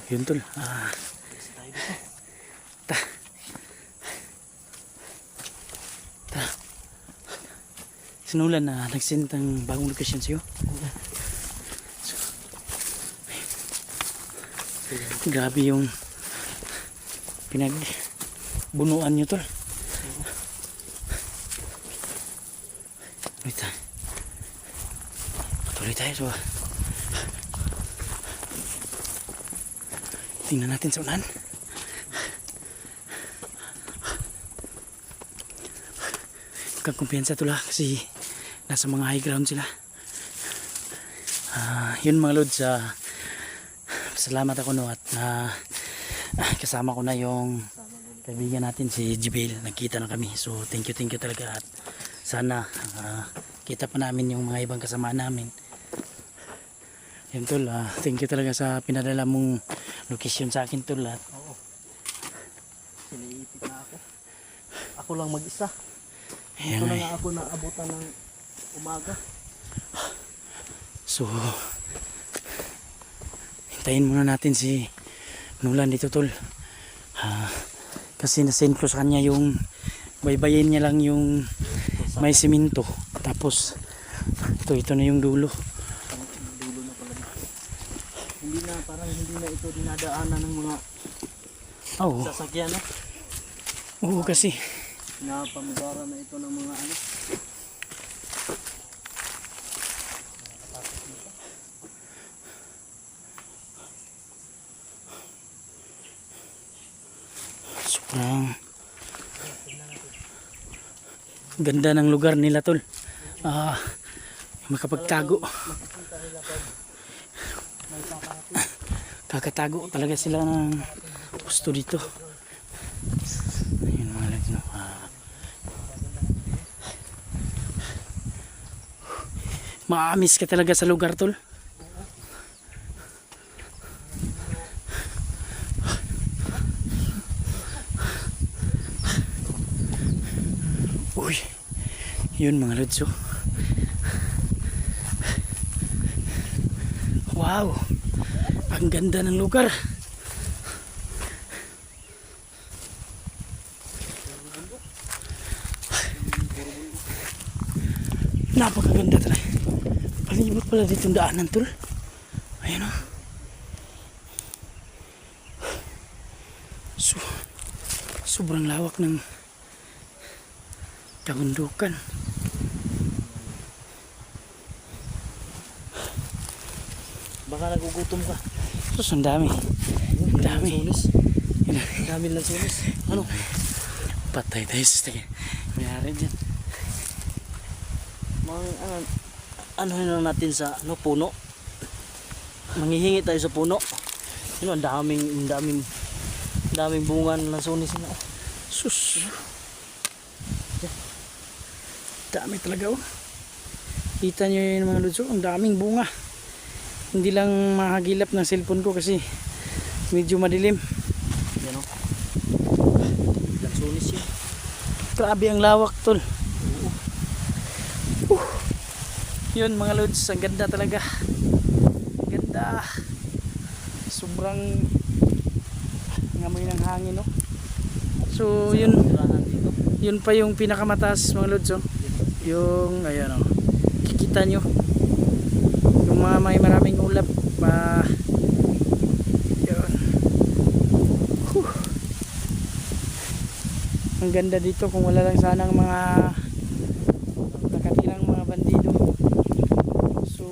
Yun tol. Ta. Ta. Sinulan na nagsend ng bagong location sa'yo. So, grabe yung pinagbunuan nyo tol. Wait, patuloy tayo. So, tingnan natin sa unahan. Kumpiyansa tula kasi nasa mga high ground sila. Yun mga lods, salamat ako no at kasama ko na yung kaibigan natin si Jibel. Nagkita na kami, so thank you talaga at sana kita pa namin yung mga ibang kasama namin. Yun tol, thank you talaga sa pinadala mong location sa akin tol. Oo, siniipit na ako lang mag-isa. Ito na nga ako naabutan ng umaga. So hintayin muna natin si Nulan dito tol. Kasi nasend ko sa kanya yung baybayin niya lang yung may simento. Tapos ito na yung dulo. Dulo na pala. Parang hindi na ito dinadaanan ng mga sasakyan, no? Oo kasi napamugara na ito ng mga ano. sobrang ganda ng lugar nila tol. Makapagtago, kakatago talaga sila ng gusto dito. Ayun mga lads, no? Maamis ka talaga sa lugar tol. Uy, yun mga lods, oh. Wow, ang ganda ng lugar. Napakaganda talaga. Palibot pala dito yung daanan tol. Ayan, oh. Sobrang lawak ng kabundukan. Baka nagugutom ka. Sus, ang dami. Ang dami. Ang dami lang sunis. Ano? Patay tayo sa stage. Mayari dyan. Ano lang natin sa puno. Manghihingi tayo sa puno. Ang daming bunga ng lansones na. Sus. Dami talaga, oh. Kita nyo yun mga lods, oh. Ang daming bunga. Hindi lang mahagilap ng cellphone ko kasi medyo madilim. Yan, oh. Lansones yun. Grabe ang lawak tol. Yun mga lods, ang ganda talaga. Ganda. Sobrang ngamoy ng hangin, no? So yun pa yung pinakamataas mga lods, oh. Yung ayan, oh. Kikita nyo yung mga may maraming ulap pa. Yun. Ang ganda dito kung wala lang sanang mga nakatilang mga bandido. So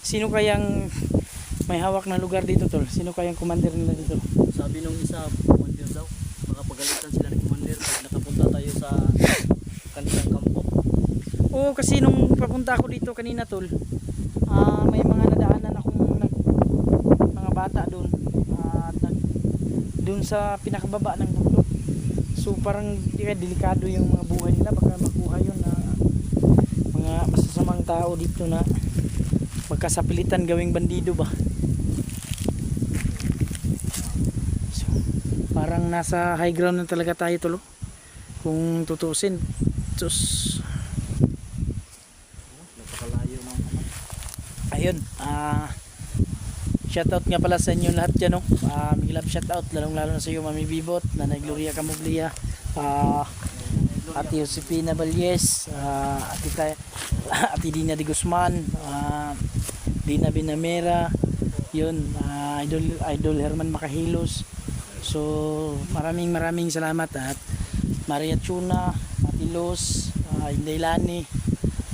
sino kayang may hawak na lugar dito tol? Sino kayang commander nila dito? Sabi nung isa, commander daw. Makapagalitan sila ng commander pag nakapunta tayo sa kanilang kampo. Oo, kasi nung papunta ako dito kanina tol, may mga nadaanan akong mga bata doon. Doon sa pinakababa ng bundok. So parang delikado yung mga buhay nila. Baka makuha yun na mga masasamang tao dito na magkasapilitan gawing bandido ba. So, Parang nasa high ground na talaga tayo tulo. Kung tutusin. Diyos. Napakalayo ng ano. Ayun. Shoutout nga pala sa inyo lahat dyan. No? Big love shoutout. Lalong lalo na sa iyo Mami Bibot. Nanay Gloria Camuglia. Ate Josepina Balyes. Ate Dina de Guzman. Dina Binamera. Yun. Idol Herman Makahilos. So maraming salamat. At Maria Chuna, Ate Luz, Inday Lani.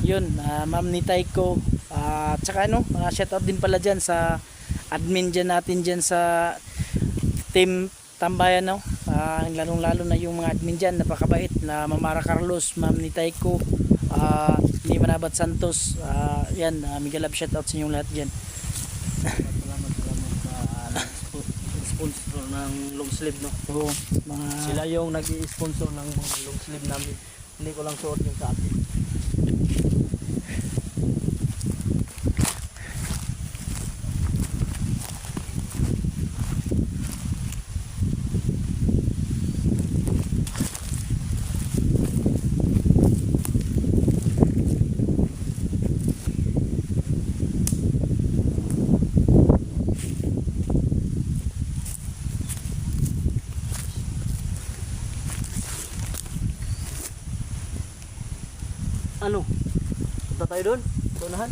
Yun. Ma'am ni Taiko. At saka shoutout din pala dyan sa admin dyan natin dyan sa team Tambayan, no? Lalong-lalo na yung mga admin dyan, napakabait na Mamara Carlos, Ma'am ni Taiko, ni Manabat Santos, yan, Miguel Lab, shoutout sa inyong lahat dyan. Salamat sa sponsor ng long sleeve, no? Oo, Sila yung nag-i-sponsor ng mga long sleeve namin. Hindi ko lang suot yung sa atin. Ano? Punta tayo doon? Tunahan?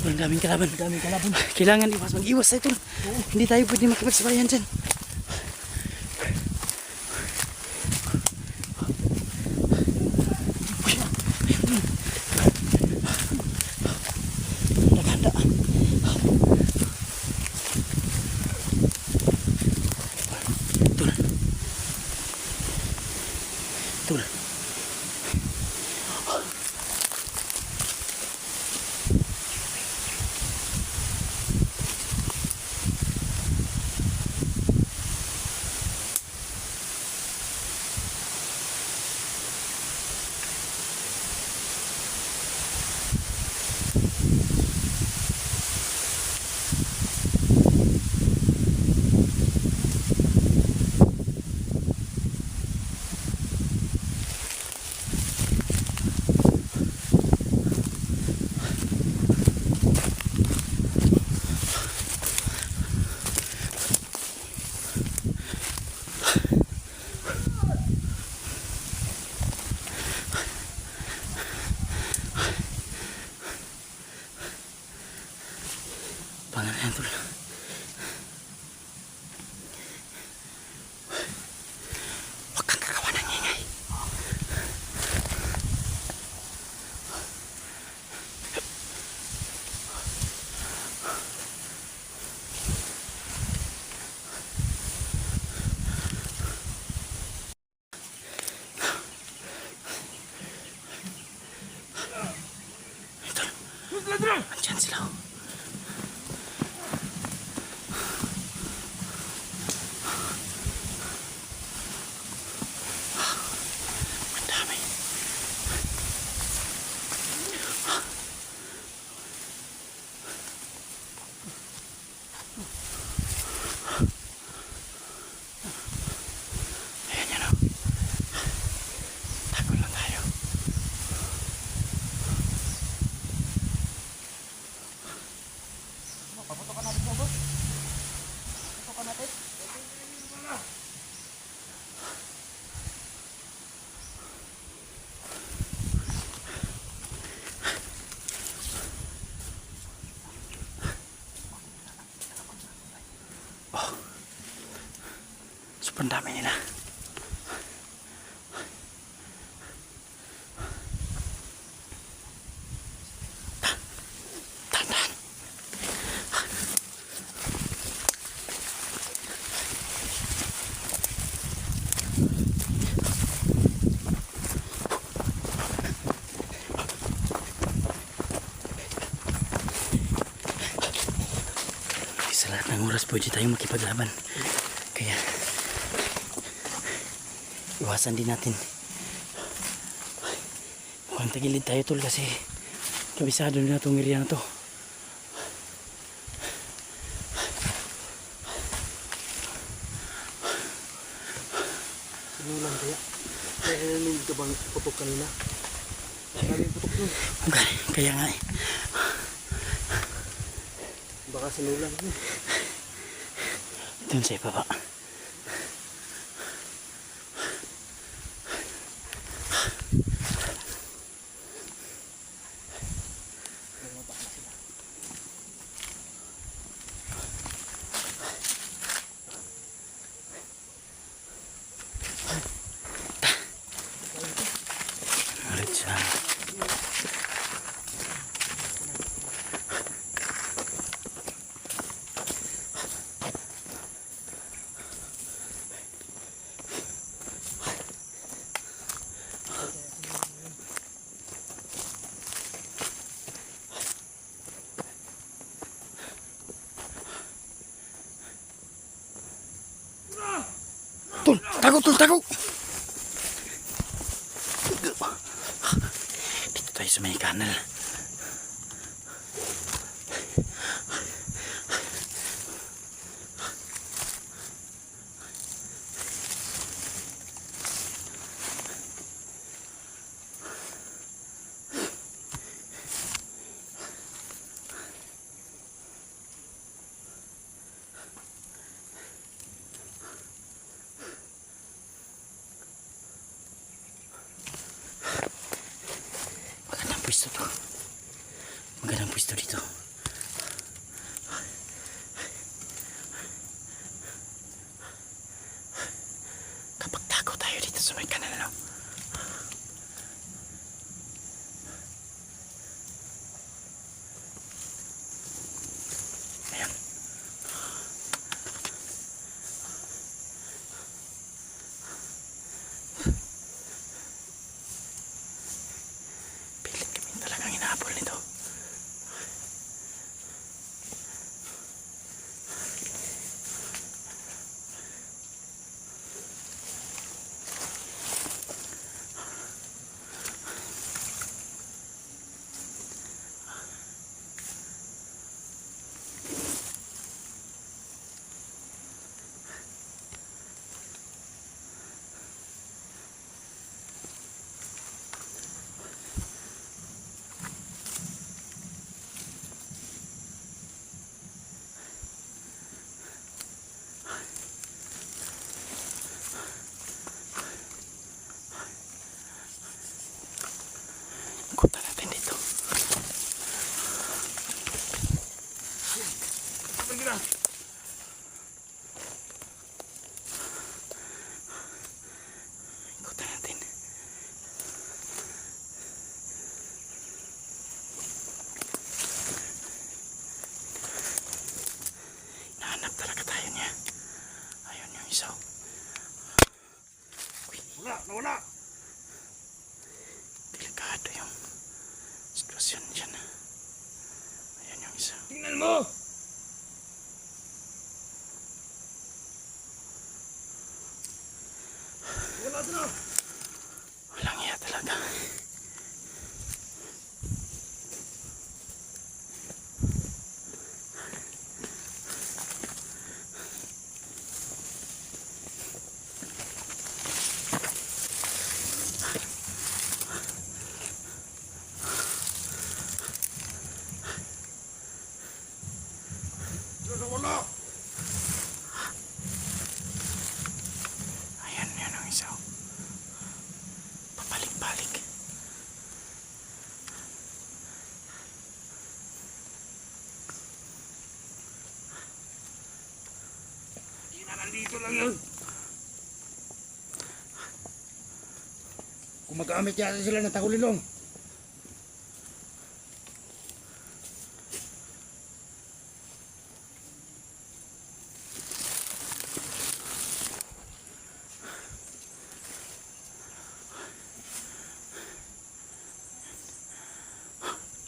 Sobrang daming kalaban. Kailangan mag-iwas tayo tol. Hindi tayo pwede makipagsabayan dyan. Handa. Tol. Sobrang dami nila. Tahan. Sa lahat ng oras pwede tayong makipaglaban. Kaya iwasan din natin. Mukhang tagilid tayo tol kasi kabisado na itong area na to. Sinulan kaya. Kaya naninig ka bang putok kanina? Maraming putok dun. Okay, kaya nga eh. Baka sinulan yun. Doon sa ibaba. Alright siya. Tol, tago tol, tago. Dito tayo sa may kanal. Magandang pwesto to. Magandang pwesto dito. Kapag tago tayo dito sa may kanal, no? Ayan. Pilit kami talagang inahabol nito. Ikutan natin dito. Ikutan natin. Nahanap talaga tayo niya. Ayun yung isa. Nawala! Delikado yung sitwasyon dyan. Ayan yung isa. Tingnan mo! Wala na! Walang iya talaga. Wala! Ayan, yan ang isa. Papalik-balik. Nandito lang yun. Gumagamit yata sila ng tagulilong.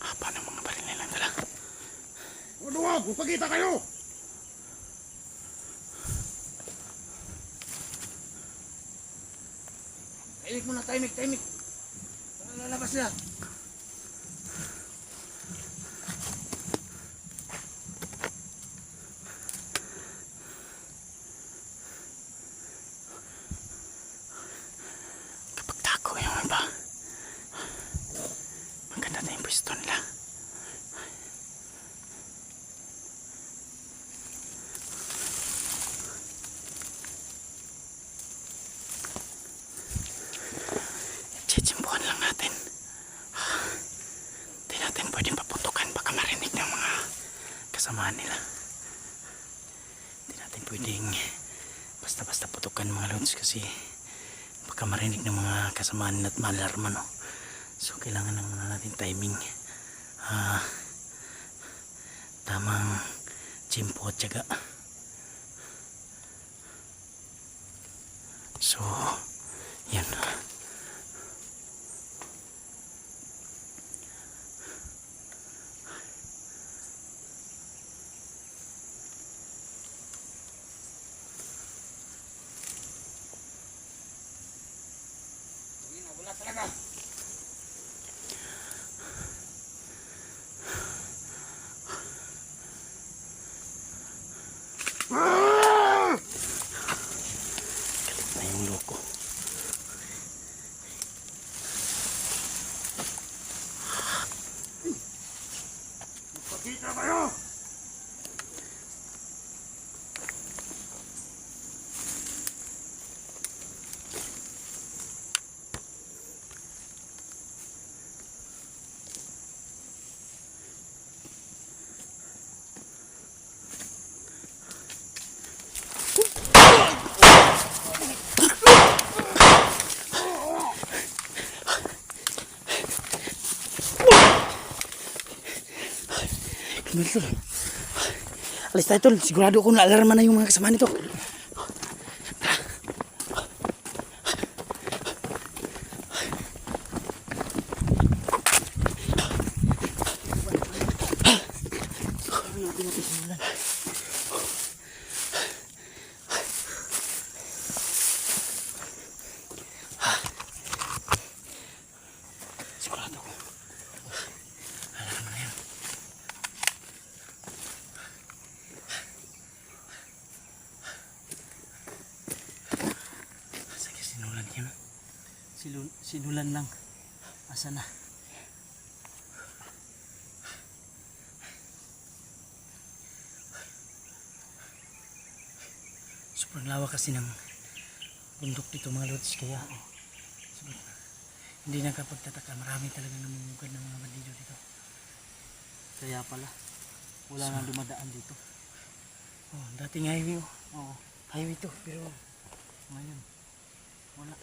Haba ng mga baril nilang dala. Huwag, magpakita kayo! Tahimik muna, tahimik. Lalabas na. Kapag tako yung iba, maganda na yung pwesto nila. Tsitsimpuhan lang natin. Hindi natin pwedeng paputukan, baka marinig ng mga kasamaan nila. Hindi natin pwedeng basta-basta putukan mga lods kasi baka marinig ng mga kasamaan nila at malarma, no? So kailangan lang muna natin timing, tamang tsimpo at tiyaga. So yan. Wala talaga. Galit na yung loko. Magpakita kayo! Kriminal tol. Alis tayo tol. Sigurado ako na-alarma na yung mga kasama nito. Sigurado ako. Alarma na yan. Sige, sinulan yun. Sinulan lang. Asa na? Sobrang lawak kasi ng bundok dito mga lods, kaya hindi nakapagtataka, marami talaga namumugad ng mga bandido dito. Kaya pala. Wala nang dumadaan dito. Oh, dating highway, oh. Oo. Highway to, pero Ngayon. Wala.